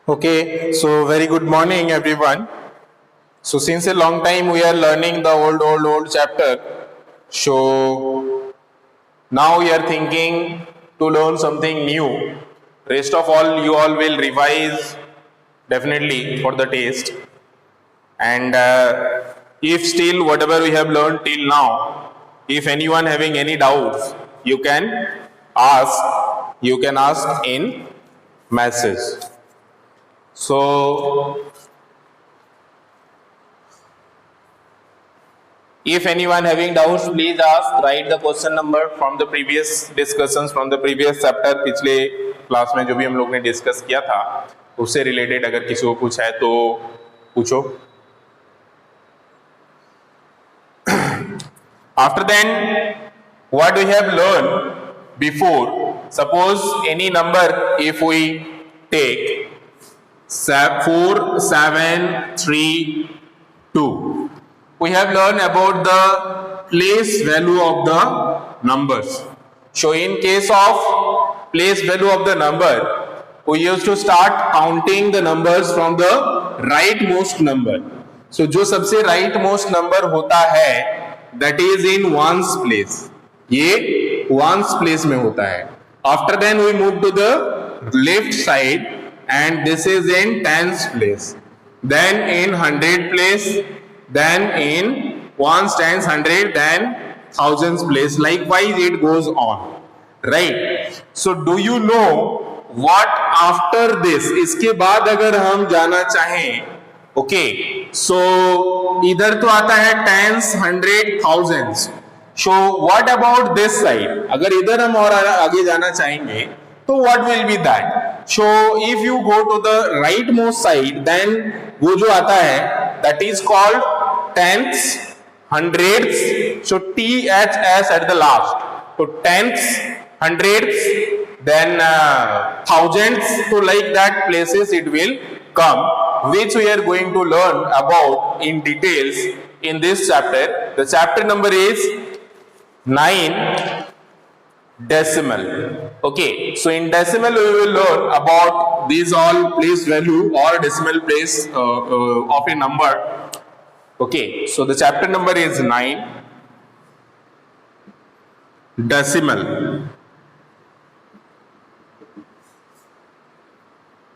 Okay, so very good morning, everyone. So, since a long time we are learning the old chapter, so now we are thinking to learn something new. Rest of all, you all will revise definitely for the test. And if still whatever we have learned till now, if anyone having any doubts, you can ask. You can ask in message. So, if anyone having doubts, please ask. Write the question number from the previous discussions from the previous chapter. पिछले class में जो भी हम लोग ने discuss किया था उससे रिलेटेड अगर किसी को कुछ है तो पूछो. After then, what we have learned before, suppose any number if we take 4, 7, 3, 2. We have learned about the place value of the numbers. So in case of place value of the number, we used to start counting the numbers from the rightmost number. So जो सबसे rightmost number होता है that is in ones place. ये ones place में होता है. After then we move to the left side and this is in tens place. Then in hundred place. Then in ones, tens, hundred, then thousands place. Likewise, it goes on, right? So, do you know what after this? इसके बाद अगर हम जाना चाहें, okay? So, इधर तो आता है tens, hundred, thousands. So, what about this side? अगर इधर हम और आगे जाना चाहेंगे, तो what will be that? So, if you go to the rightmost side, then वो जो आता है, that is called tenths, hundreds, so THS at the last. So tenths, hundreds, then thousands, so like that places it will come, which we are going to learn about in details in this chapter. The chapter number is 9, decimal. Okay, so in decimal we will learn about these all place value or decimal place of a number. Okay, so the chapter number is 9, decimal.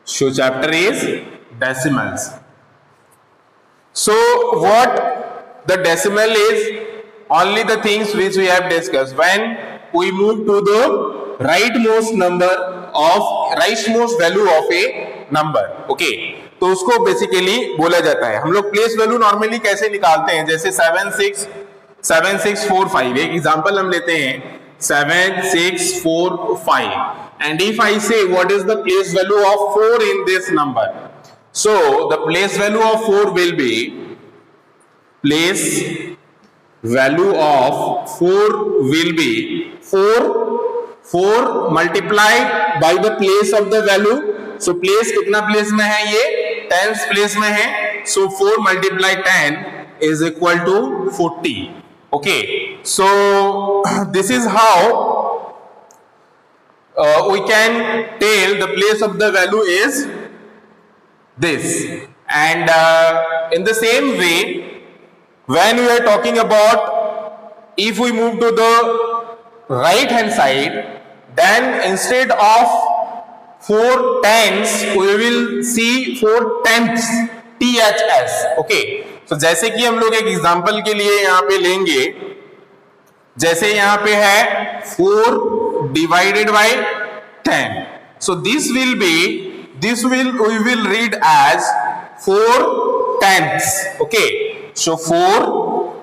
So chapter is decimals. So what the decimal is? Only the things which we have discussed. When we move to the rightmost value of a number. Okay. तो उसको basically बोला जाता है. हम लोग place value normally कैसे निकालते हैं? जैसे 7645. एक एग्जांपल हम लेते हैं 7645. And if I say what is the place value of 4 in this number, so the place value of 4 will be place value of 4 will be 4 multiplied by the place of the value. So place कितना place में है? ये tens place में है. So 4 multiply 10 is equal to 40. Okay, so this is how we can tell the place of the value is this. And in the same way, when we are talking about if we move to the right hand side, then instead of 4 tens we will see 4 tenths, THS. Okay, so जैसे कि हम लोग एक example के लिए यहाँ पे लेंगे, जैसे यहाँ पे है 4 divided by 10. So this we will read as 4 tenths. Okay, so 4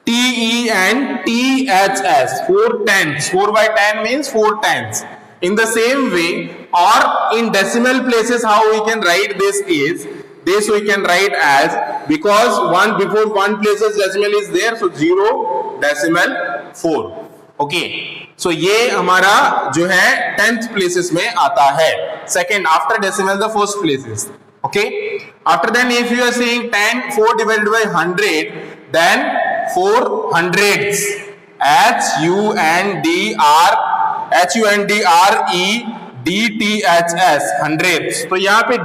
TENTHS, 4 tenths. 4 by 10 means 4 tenths. In the same way, or in decimal places, how we can write this is, this we can write as, because one before one places decimal is there, so 0 decimal 4. Okay, so ये हमारा जो है 10th places में आता है. Second, after decimal the first places. Okay, after then if you are saying 4 divided by 100, then 4 hundreds, HUNDRED DTHS hundreds. तो यहाँ पे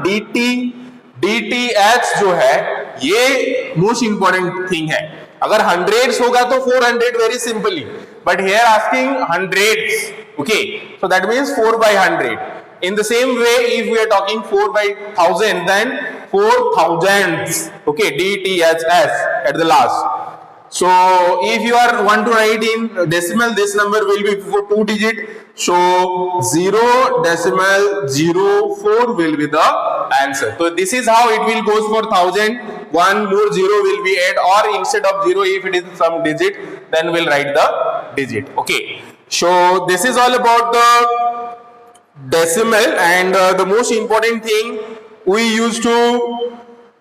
DTH जो है ये मोस्ट इंपॉर्टेंट थिंग है। अगर हंड्रेड्स होगा तो 400 very simply, but here asking hundreds, okay, so that means 4 by 100. In the same way, if we are talking 4 by 1000, then 4000s, okay, DTHS at the last. So if you are want to write in decimal, this number will be for 2 digit. So 0.04 will be the answer. So this is how it will goes for 1000. One more zero will be add, or instead of zero, if it is some digit, then we'll write the digit. Okay. So this is all about the decimal, and the most important thing, we used to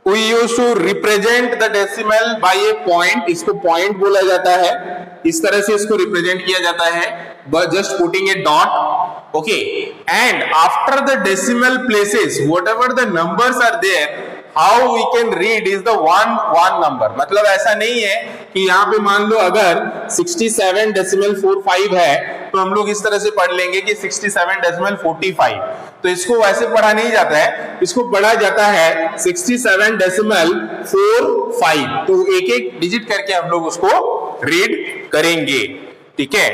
represent the decimal by a point. इसको point बोला जाता है, इस तरह से इसको represent किया जाता है, but just putting a dot, okay, and after the decimal places, whatever the numbers are there, how we can read is the one number. मतलब ऐसा नहीं है कि यहाँ पे मान लो अगर 67.45 है तो हम लोग इस तरह से पढ़ लेंगे कि 67.45, तो इसको वैसे पढ़ा नहीं जाता है, इसको पढ़ा जाता है 67.45। तो एक एक डिजिट करके हम लोग उसको रीड करेंगे, ठीक है।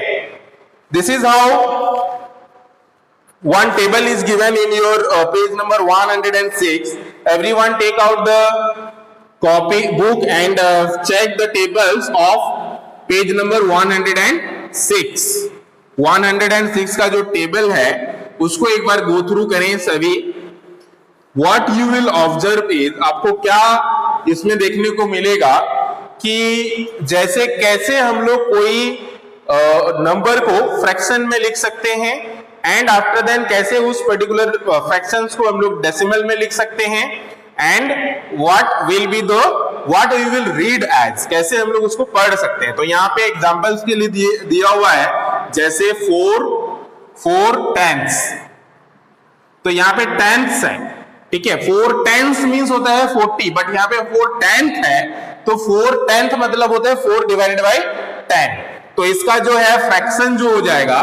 This is how one table is given in your page number 106. Everyone take out the copy book and check the tables of page number 106. 106 का जो टेबल है उसको एक बार गो थ्रू करें सभी। What you will observe is, आपको क्या इसमें देखने को मिलेगा कि जैसे कैसे हम लोग कोई नंबर को फ्रैक्शन में लिख सकते हैं, एंड आफ्टर देन कैसे उस पर्टिकुलर फ्रैक्शंस को हम लोग डेसिमल में लिख सकते हैं, and what will be the what we will read as, कैसे हम लोग उसको पढ़ सकते हैं। तो यहाँ पे एग्जांपल्स के लिए दिया हुआ है, जैसे 4 टेंथ्स, तो यहाँ पे टेंथ्स है, ठीक है। 4 टेंथ्स मींस होता है 40, बट यहाँ पे 4 टेंथ है, तो 4 टेंथ मतलब होता है 4 डिवाइडेड बाय 10। तो इसका जो है फ्रैक्शन जो हो जाएगा,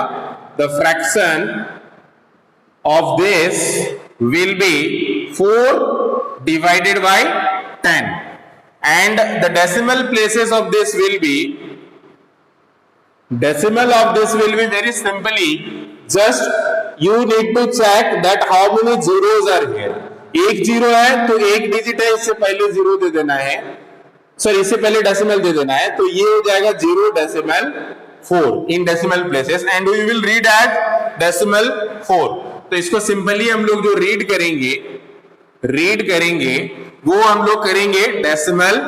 the fraction of this will be 4 divided by 10, and the decimal places of this will be very simply, just you need to check that how many zeros are here. एक zero है तो एक digit है, इससे पहले zero दे देना है, sorry इससे पहले डेसिमल दे देना है, तो ये हो जाएगा 0.4 in decimal places, and we will read as decimal 4. तो इसको सिंपली हम लोग जो रीड करेंगे वो हम लोग करेंगे डेसिमल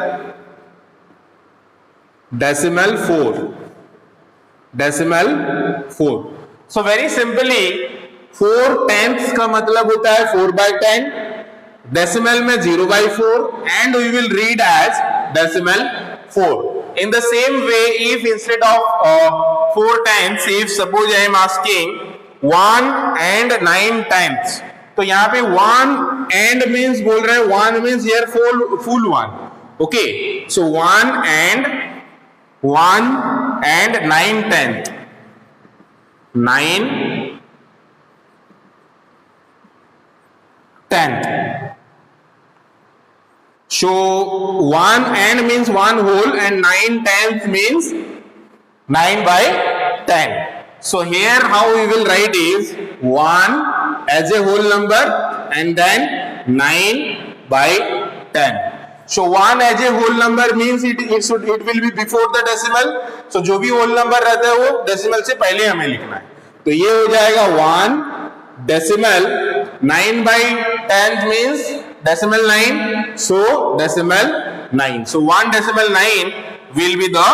4। सो वेरी सिंपली 4 टेंथ्स का मतलब होता है 4 by 10, डेसिमल में 0/4, and we will read as decimal 4. In the same way, if instead of 4 tenths, if suppose I am asking 1 and 9 tenths, तो यहाँ पे 1 and means बोल रहे हैं, 1 means here full 1, okay, so 1 and 9 tenth, 9 tenth. So 1 and means 1 whole, and 9 tenths means 9 by 10. So here how we will write is 1 as a whole number and then 9 by 10. So 1 as a whole number means it will be before the decimal. So जो भी whole number रहता है वो decimal से पहले हमें लिखना है, तो ये हो जाएगा 1 decimal 9 by 10 means decimal 9, so decimal 9. So 1 decimal 9 will be the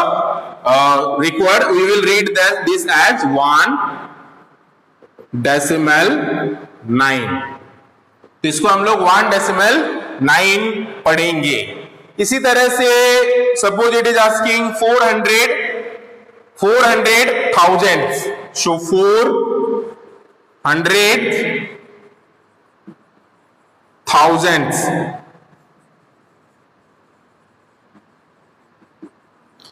required. We will read this as 1 decimal 9. तो इसको हम लोग 1 decimal 9 पढ़ेंगे। इसी तरह से suppose it is asking 400 thousands, so 400 thousands.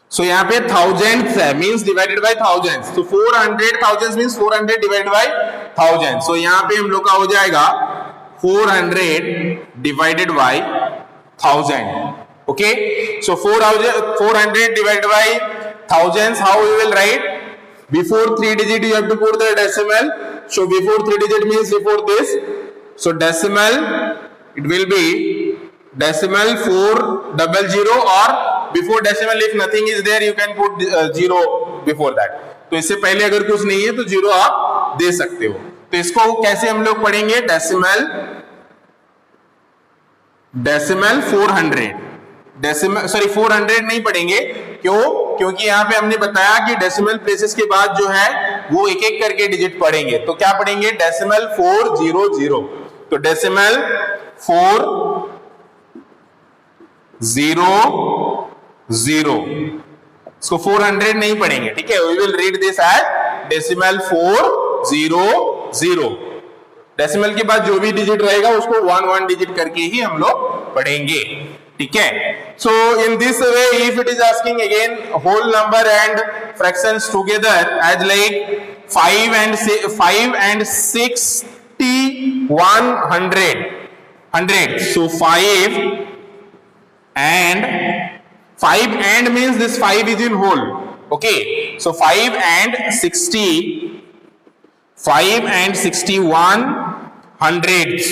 So यहाँ पे thousands है, means divided by thousands. So 400 thousands means 400 divided by 1000. सो यहाँ पे हम लोग का हो जाएगा 400 divided by 1000. Okay, so 400 divided by thousands. How we will write? Before 3 digit you have to put the decimal. So before 3 digit means before this. So decimal, it will be decimal 400, or before decimal if nothing is there you can put 0 before that. तो इससे पहले अगर कुछ नहीं है तो 0 आप दे सकते हो. तो इसको कैसे हम लोग पढ़ेंगे? डेसिमल 400. 400 नहीं पढ़ेंगे. क्यों? क्योंकि यहाँ पे हमने बताया कि डेसिमल प्लेसेस के बाद जो है वो एक एक करके डिजिट पढ़ेंगे. तो क्या पढ़ेंगे? डेसिमल 400. तो डेसिमल 400. इसको 400 नहीं पढ़ेंगे. ठीक है, we will read this as decimal 400. Decimal के बाद जो भी डिजिट रहेगा उसको 1 डिजिट करके ही हम लोग पढ़ेंगे. ठीक है. So in this way if it is asking again whole number and fractions together as like 5 and 60 100. So 5 and means this 5 is in whole. Okay, so 5 and 61 hundreds.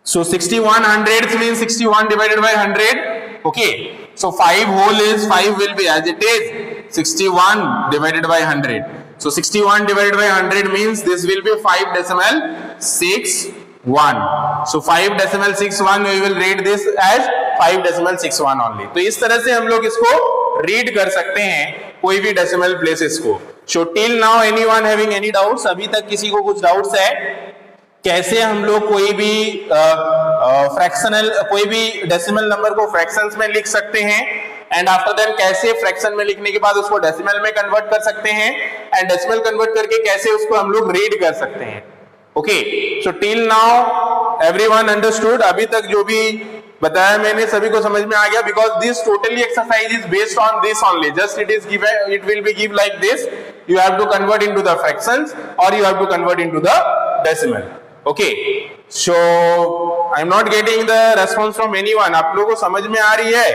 So 61 hundredths means 61 divided by 100. Okay, so 5 whole is 5 will be as it is 61 divided by 100. So 61 divided by 100 means this will be 5.61. So 5.61 we will read this as 5.61 only. तो इस तरह से हम लोग इसको read कर सकते हैं कोई भी डेसिमल प्लेसेस को. So till now anyone having any doubts? अभी तक किसी को कुछ डाउट्स है? कैसे हम लोग कोई भी फ्रैक्शनल कोई भी डेसिमल नंबर को फ्रैक्शंस में लिख सकते हैं, एंड आफ्टर देन कैसे फ्रैक्शन में लिखने के बाद उसको डेसिमल में कन्वर्ट कर सकते हैं, एंड डेसिमल कन्वर्ट करके कैसे उसको हम लोग रीड कर सकते हैं. Okay, so till now everyone understood? अभी तक जो भी बताया मैंने सभी को समझ में आ गया? Because this totally exercise is based on this only. Just it will be give like this. You have to convert into the fractions और you have to convert into the decimal. Okay, so I'm not getting the response from anyone. आप लोगों को समझ में आ रही है?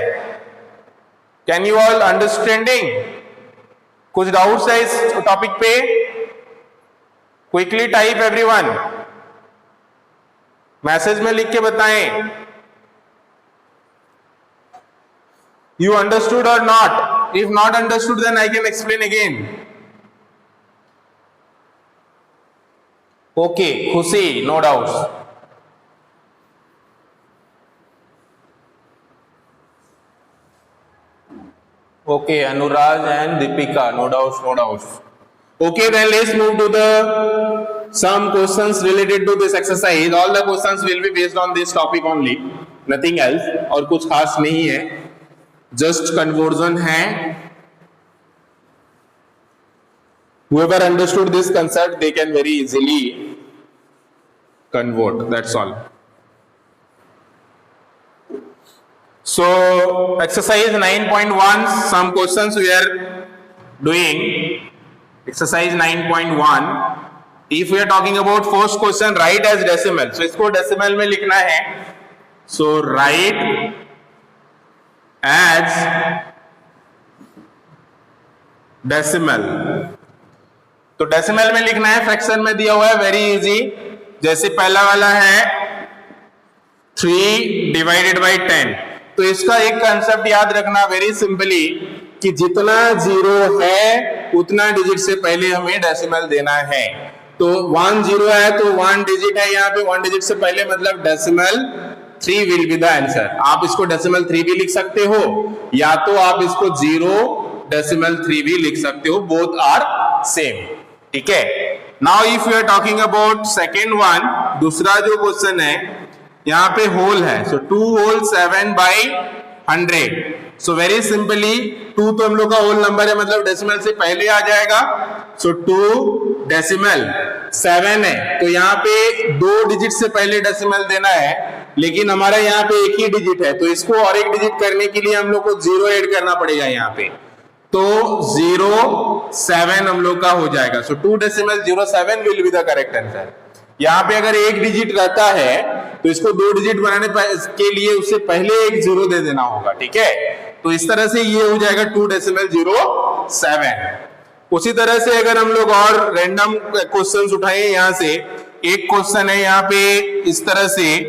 Can you all understanding? कुछ doubts है इस टॉपिक पे? Quickly type everyone. मैसेज में लिख के बताएं. You understood or not? If not understood, then I can explain again. Okay, Khushi, no doubts. Okay, Anuraj and Deepika, no doubts, no doubts. Okay, then let's move to the some questions related to this exercise. All the questions will be based on this topic only, nothing else. और कुछ खास नहीं है, just conversion है. Whoever understood this concept, they can very easily convert. That's all. So, exercise 9.1. Some questions we are doing. Exercise 9.1. If we are talking about first question, write as decimal. So, इसको decimal में लिखना है. So, write as decimal. तो decimal में लिखना है, fraction में दिया हुआ है, वेरी इजी. जैसे पहला वाला है 3 डिवाइडेड बाई 10. तो इसका एक कंसेप्ट याद रखना वेरी सिंपली कि जितना जीरो है उतना डिजिट से पहले हमें डेसिमल देना है. तो 1 0 है तो 1 डिजिट है यहाँ पे, 1 डिजिट से पहले मतलब decimal 3 will be the answer. आप इसको डेसिमल 3 भी लिख सकते हो या तो आप इसको 0 डेसिमल 3 भी लिख सकते हो. Both are same. ठीक है. Now if you are talking about second one, दूसरा जो क्वेश्चन है यहाँ पे होल है. So 2 whole 7 by 100. So very simply 2 तो हम लोग का होल नंबर है मतलब डेसिमल से पहले आ जाएगा. सो 2 डेसिमल 7 है तो यहाँ पे 2 डिजिट से पहले डेसिमल देना है, लेकिन हमारा यहाँ पे एक ही डिजिट है तो इसको और एक डिजिट करने के लिए हम लोग को 0 ऐड करना पड़ेगा यहाँ पे. तो 0 7 हम लोग का हो जाएगा। सो 2.07 will be the correct answer. यहाँ पे अगर एक डिजिट रहता है तो इसको 2 डिजिट बनाने के लिए उससे पहले एक 0 दे देना होगा, ठीक है। तो इस तरह से ये हो जाएगा 2.07। उसी तरह से अगर हम लोग और रैंडम क्वेश्चंस उठाएं, यहाँ से एक क्वेश्चन है यहाँ पे इस तरह से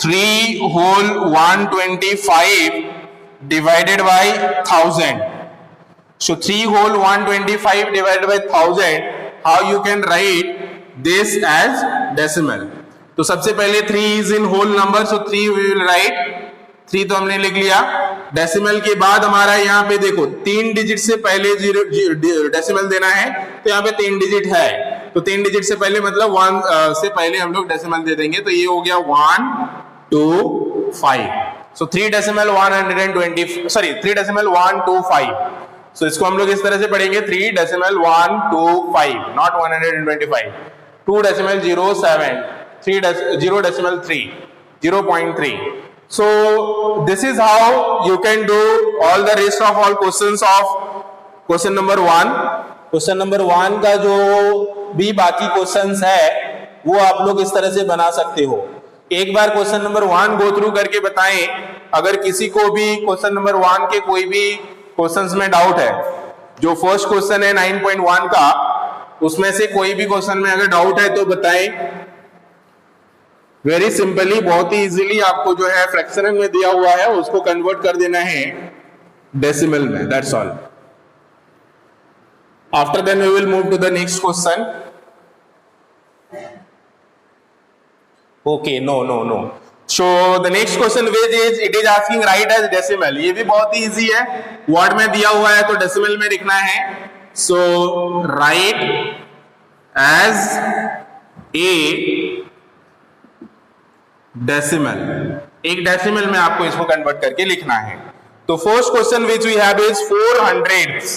3 whole 125 divided by 1000। So 3 whole 125 divided by 1000, how you can write this as decimal? तो सबसे पहले 3 is in whole number, so 3 we will write, 3 तो हमने लिख लिया। डेसिमल के बाद हमारा यहाँ पे देखो 3 डिजिट से पहले डेसिमल देना है, तो यहाँ पे 3 डिजिट है, तो 3 डिजिट से पहले मतलब 1 से पहले हम लोग डेसिमल दे देंगे, तो ये हो गया 125। So 3.125। So इसको हम लोग इस तरह से पढ़ेंगे 3.125, not 125, 2.07, 0.3, 0.3. So this is how you can do all the rest of all questions of question number 1. Question number 1 का जो भी बाकी क्वेश्चंस है वो आप लोग इस तरह से बना सकते हो। एक बार क्वेश्चन नंबर 1 गो थ्रू करके बताएं। अगर किसी को भी क्वेश्चन नंबर 1 के कोई भी क्वेश्चंस में डाउट है, जो फर्स्ट क्वेश्चन है 9.1 का, उसमें से कोई भी क्वेश्चन में अगर डाउट है तो बताएं। वेरी सिंपली, बहुत ही इजीली आपको जो है फ्रैक्शनल में दिया हुआ है उसको कन्वर्ट कर देना है डेसिमल में, that's all. After then we will move to the next question. Okay, no. So the next question which is it is asking write as decimal। ये भी बहुत ही इजी है, वर्ड में दिया हुआ है तो डेसिमल में लिखना है। So write as a decimal, एक डेसिमल में आपको इसको कन्वर्ट करके लिखना है। तो first question which we have is 400।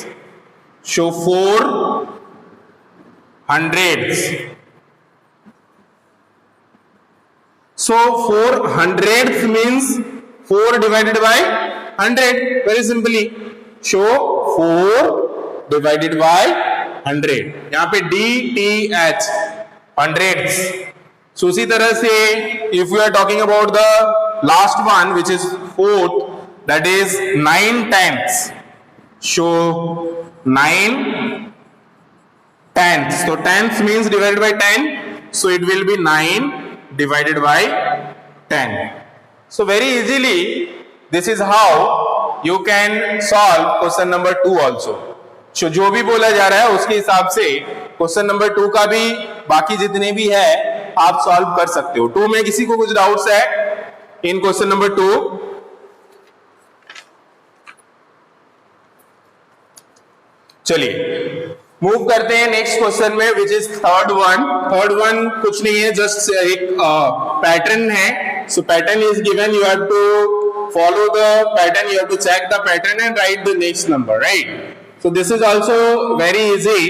So 400। So 400th means 4 divided by 100, very simply. So 4 divided by 100, यहाँ पे DTH, hundredths. So उसी तरह से if we are talking about the last one which is 4th, that is 9/10. So 9/10, so 10th means divided by 10, so it will be 9 divided by 10. So very easily this is how you can solve question number 2 also. So जो भी बोला जा रहा है उसके हिसाब से question number 2 का भी बाकी जितने भी है आप सॉल्व कर सकते हो। 2 में किसी को कुछ डाउट्स है इन क्वेश्चन नंबर 2? चलिए मूव करते हैं नेक्स्ट क्वेश्चन में, विच इज थर्ड वन कुछ नहीं है, जस्ट एक पैटर्न है। So pattern is given, you have to follow the pattern, you have to check the pattern and write the next number, right. So this is also very easy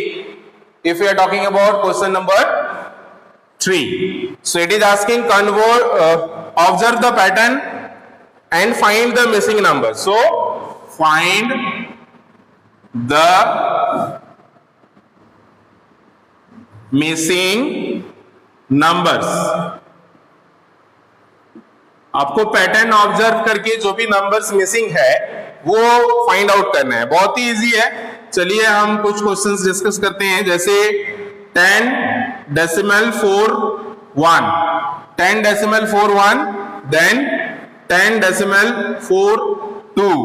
if you are talking about question number 3. So it is asking observe the pattern and find the missing number. So find the missing numbers. आपको pattern observe करके जो भी numbers missing है वो find out करना है, बहुत ही easy है। चलिए हम कुछ क्वेश्चंस डिस्कस करते हैं, जैसे 10.41, 10.41, then 10.42,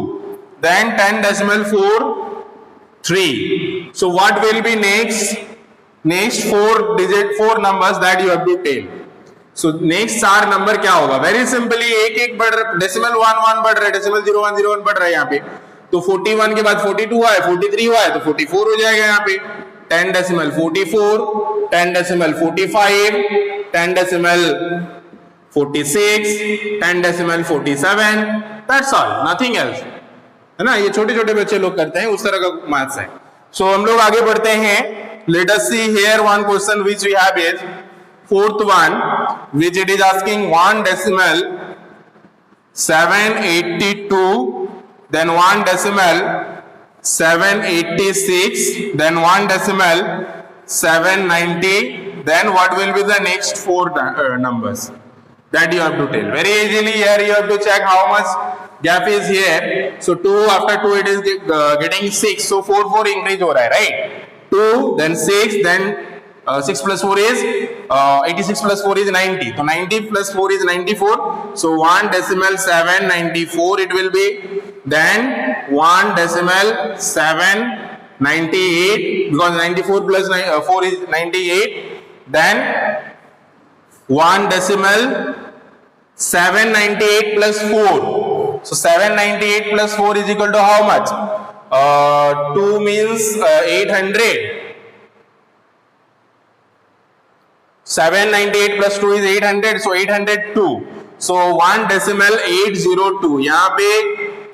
then 10.43. So what will be next 4 numbers that you have to tell. So next 4 number क्या होगा? वेरी सिंपली एक बढ़ रहा, डेसिमल 1 बढ़ रहा है, डेसिमल 01 बढ़ रहा है यहाँ पे, तो 41 के बाद 42 हुआ है, 43 हुआ है, तो 44 हो जाएगा यहाँ पे। 10.44, 10.45, 10.46, 10.47, that's all, nothing else, है ना। ये छोटे छोटे बच्चे लोग करते हैं, उस तरह का मैथ्स है। सो हम लोग आगे बढ़ते हैं। Let us see here one question which we have is 4th one, which it is asking 1.782, then 1.7 786, then 1 decimal 790, then what will be the next four numbers that you have to tell. Very easily here you have to check how much gap is here. So 2 after 2 it is getting 6, so 4 increase हो रहा है, right? 2 then 6 then 6 plus 4 is 86 plus 4 is 90. So 90 plus 4 is 94. So 1 decimal 794 it will be. Then 1 decimal 798 because 94 plus 4 is 98. Then 1 decimal 798 plus 4. So 798 plus 4 is equal to how much? 2 means 800. 798 plus 2 is 800, so 802. So 1 decimal 802. यहाँ पे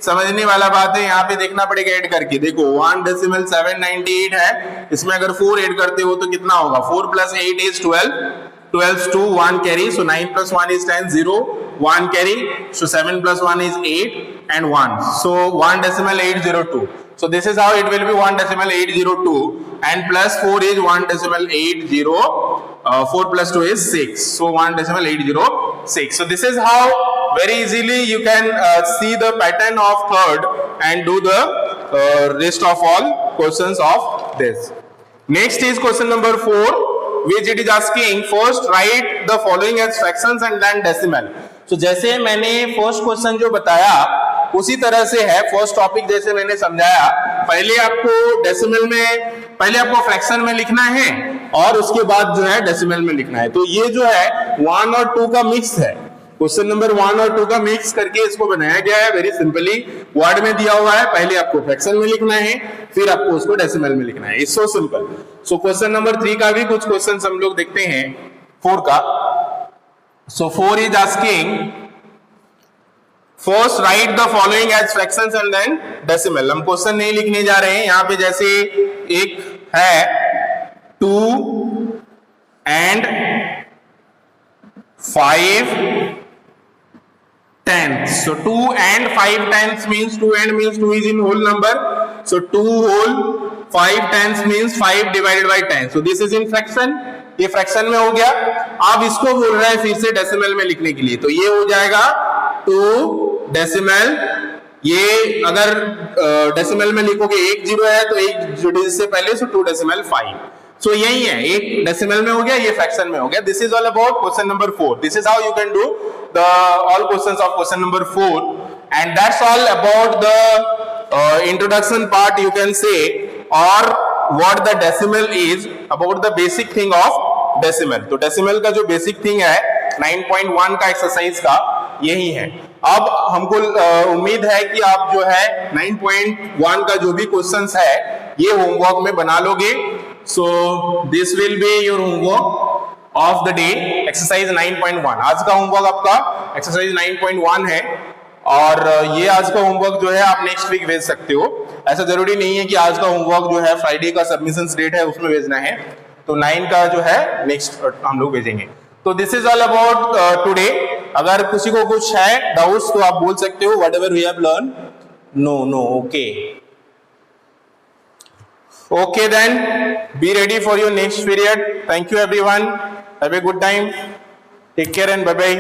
समझने वाला बात है, यहाँ पे देखना पड़ेगा ऐड करके. देखो 1 decimal 798 है, इसमें अगर 4 ऐड करते हो तो कितना होगा? 4 plus 8 is 12. 12 2 1 carry, so 9 plus 1 is 10, 0 1 carry, so 7 plus 1 is 8 and 1, so 1 decimal 802. So this is how it will be 1 decimal 802 and plus 4 is 1 decimal 80. 4 plus 2 is 6, so 1 decimal 806. So this is how very easily you can see the pattern of third and do the rest of all questions of this. Next is question number 4, which it is asking first write the following as fractions and then decimal. So जैसे मैंने first question जो बताया उसी तरह से है. First topic जैसे मैंने समझाया, पहले आपको डेसिमल में, पहले आपको फ्रैक्शन में लिखना है और उसके बाद जो है डेसिमल में लिखना है. तो ये जो है 1 और 2 का मिक्स है. क्वेश्चन नंबर 1 और 2 का मिक्स करके इसको बनाया गया है. वेरी सिंपली वर्ड में दिया हुआ है, पहले आपको फ्रैक्शन में लिखना है, फिर आपको उसको डेसिमल में लिखना है. It's so simple. So question number 3 का भी कुछ क्वेश्चन हम लोग देखते हैं. 4 का. So 4 is asking first write the following as fractions and then decimal. हम क्वेश्चन नहीं लिखने जा रहे हैं. यहाँ पे जैसे एक है 2 and 5 tenths. So 2 and 5 tenths means 2 and means 2 is in whole number. So 2 whole 5 tenths means 5 divided by 10. So this is in fraction. ये फ्रैक्शन में हो गया. अब इसको बोल रहा है फिर से डेसिमल में लिखने के लिए, तो ये हो जाएगा 2 डेसिमल. ये अगर डेसिमल में लिखोगे 1 0 है तो 1 डिजिट से पहले, सो 2 डेसिमल 5. सो यही है, एक डेसिमल में हो गया, ये फ्रैक्शन में हो गया. This is all about question number 4. This is how you can do the all questions of question number 4 and that's all about the introduction part you can say, और what the decimal is, about the basic thing of decimal. तो decimal का जो basic thing है 9.1 का exercise का यही है. अब हमको उम्मीद है कि आप जो है 9.1 का जो भी क्वेश्चंस है ये होमवर्क में बना लोगे. So this will be your homework of the day, exercise 9.1. आज का होमवर्क आपका एक्सरसाइज 9.1 है और ये आज का होमवर्क जो है आप नेक्स्ट वीक भेज सकते हो. ऐसा जरूरी नहीं है कि आज का होमवर्क जो है फ्राइडे का सबमिशन डेट है उसमें भेजना है. तो 9 का जो है नेक्स्ट हम लोग भेजेंगे. तो this is all about today. अगर किसी को कुछ है डाउट्स तो आप बोल सकते हो. Whatever we have learn. No okay okay then be ready for your next period. Thank you everyone. Have a good time. Take care and bye bye.